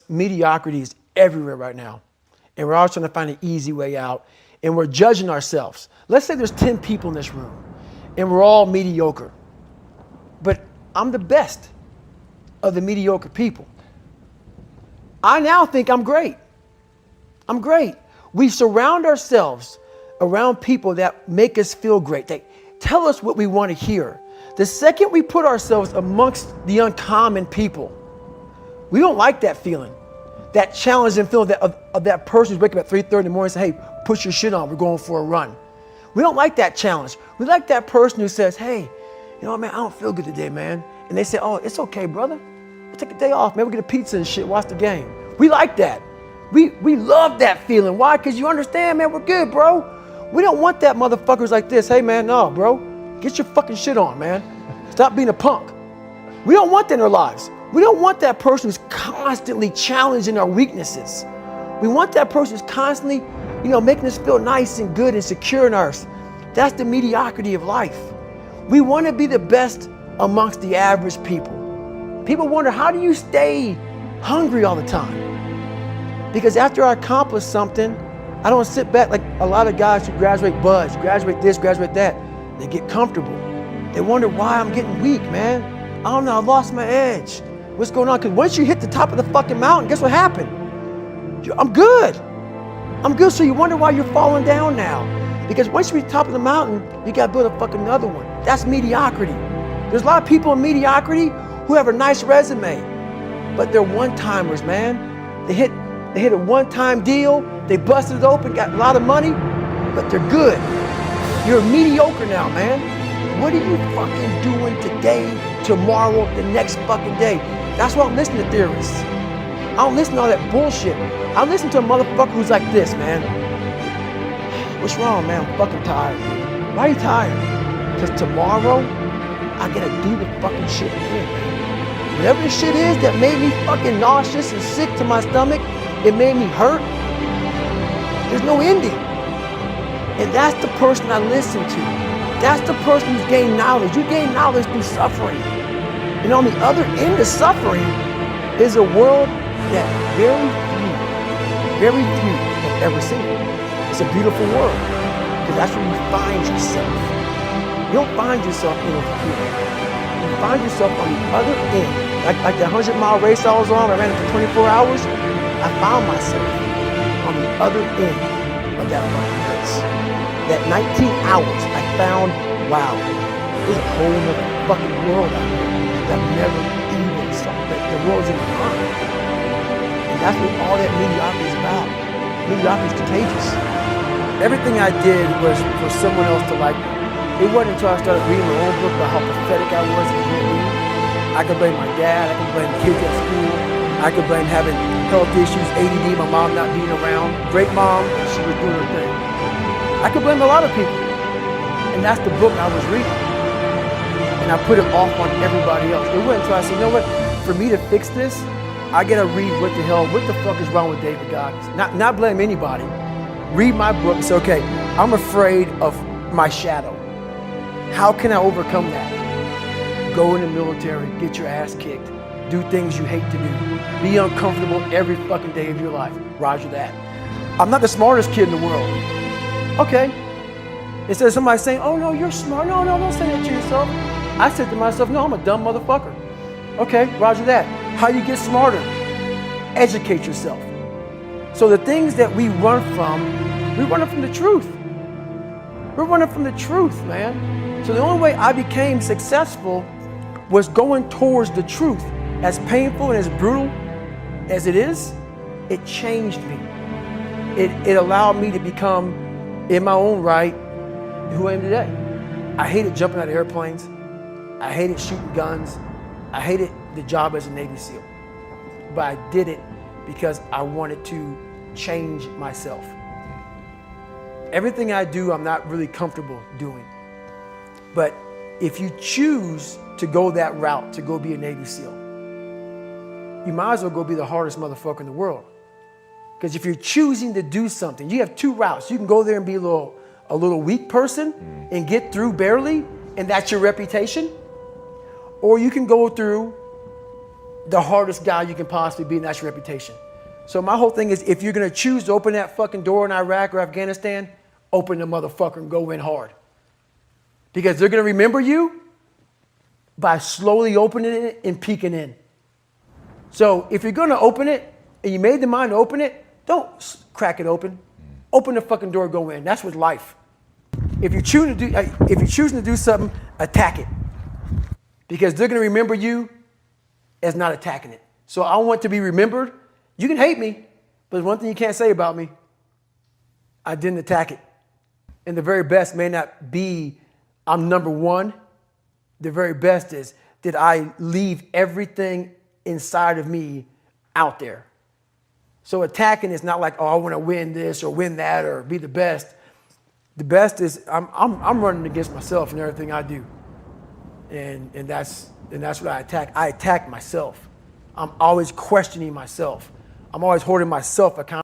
mediocrity is everywhere right now. And we're all trying to find an easy way out. And we're judging ourselves. Let's say there's 10 people in this room and we're all mediocre. But I'm the best of the mediocre people. I now think I'm great. I'm great. We surround ourselves around people that make us feel great. They tell us what we want to hear. The second we put ourselves amongst the uncommon people, we don't like that feeling. That challenging feeling of that person who's waking up at 3:30 in the morning and say, hey, put your shit on, we're going for a run. We don't like that challenge. We like that person who says, hey, you know what, man, I don't feel good today, man. And they say, oh, it's okay, brother. We'll take a day off, man. We'll get a pizza and shit, watch the game. We like that. We love that feeling. Why? Because you understand, man, we're good, bro. We don't want that motherfuckers like this. Hey, man, no, bro. Get your fucking shit on, man. Stop being a punk. We don't want that in our lives. We don't want that person who's constantly challenging our weaknesses. We want that person who's constantly, making us feel nice and good and secure in ours. That's the mediocrity of life. We want to be the best amongst the average people. People wonder, how do you stay hungry all the time? Because after I accomplish something, I don't sit back like a lot of guys who graduate buds, graduate this, graduate that. They get comfortable. They wonder why I'm getting weak, man. I don't know, I lost my edge. What's going on? Because once you hit the top of the fucking mountain, guess what happened? I'm good. I'm good, so you wonder why you're falling down now. Because once you reach the top of the mountain, you gotta build a fucking another one. That's mediocrity. There's a lot of people in mediocrity who have a nice resume, but they're one-timers, man. They hit a one-time deal, they busted it open, got a lot of money, but they're good. You're mediocre now, man. What are you fucking doing today, tomorrow, the next fucking day? That's why I'm listening to theorists. I don't listen to all that bullshit. I listen to a motherfucker who's like this, man. What's wrong, man? I'm fucking tired. Why are you tired? Because tomorrow, I gotta do the fucking shit again, man. Whatever the shit is that made me fucking nauseous and sick to my stomach, it made me hurt. There's no ending. And that's the person I listen to. That's the person who's gained knowledge. You gain knowledge through suffering. And on the other end of suffering is a world that very few have ever seen. It's a beautiful world, because that's where you find yourself. You don't find yourself in over here. You find yourself on the other end. Like the 100-mile race I was on, I ran it for 24 hours. I found myself on the other end of that fucking race. That 19 hours, I found, wow, there's a whole other fucking world out there that I've never even saw. The world's in the mind. And that's what all that mediocrity is about. Mediocrity is contagious. Everything I did was for someone else to like me. It wasn't until I started reading my own book about how pathetic I was as a human being. I could blame my dad, I could blame the kids at school, I could blame having health issues, ADD, my mom not being around. Great mom, she was doing her thing. I could blame a lot of people. And that's the book I was reading. And I put it off on everybody else. It wasn't until I said, you know what, for me to fix this, I gotta read what the fuck is wrong with David Goggins. Not blame anybody. Read my book and say, okay, I'm afraid of my shadow. How can I overcome that? Go in the military, get your ass kicked, do things you hate to do, be uncomfortable every fucking day of your life. Roger that. I'm not the smartest kid in the world. Okay. Instead of somebody saying, oh no, you're smart. No, don't say that to yourself. I said to myself, no, I'm a dumb motherfucker. Okay, roger that. How you get smarter? Educate yourself. So the things that we run from the truth. We're running from the truth, man. So the only way I became successful was going towards the truth. As painful and as brutal as it is, it changed me. It allowed me to become, in my own right, who I am today. I hated jumping out of airplanes. I hated shooting guns. I hated the job as a Navy SEAL. But I did it because I wanted to change myself. Everything I do, I'm not really comfortable doing. But if you choose to go that route, to go be a Navy SEAL, you might as well go be the hardest motherfucker in the world. Because if you're choosing to do something, you have two routes. You can go there and be a little weak person and get through barely, and that's your reputation. Or you can go through the hardest guy you can possibly be, and that's your reputation. So my whole thing is, if you're gonna choose to open that fucking door in Iraq or Afghanistan, open the motherfucker and go in hard. Because they're gonna remember you by slowly opening it and peeking in. So if you're gonna open it, and you made the mind to open it, don't crack it open. Open the fucking door, go in. That's with life. If you're choosing to do something, attack it. Because they're gonna remember you as not attacking it. So I want to be remembered. You can hate me, but there's one thing you can't say about me. I didn't attack it. And the very best may not be I'm number one. The very best is, did I leave everything inside of me out there? So attacking is not like, oh, I want to win this or win that or be the best. The best is I'm running against myself in everything I do. And that's what I attack. I attack myself. I'm always questioning myself. I'm always holding myself accountable.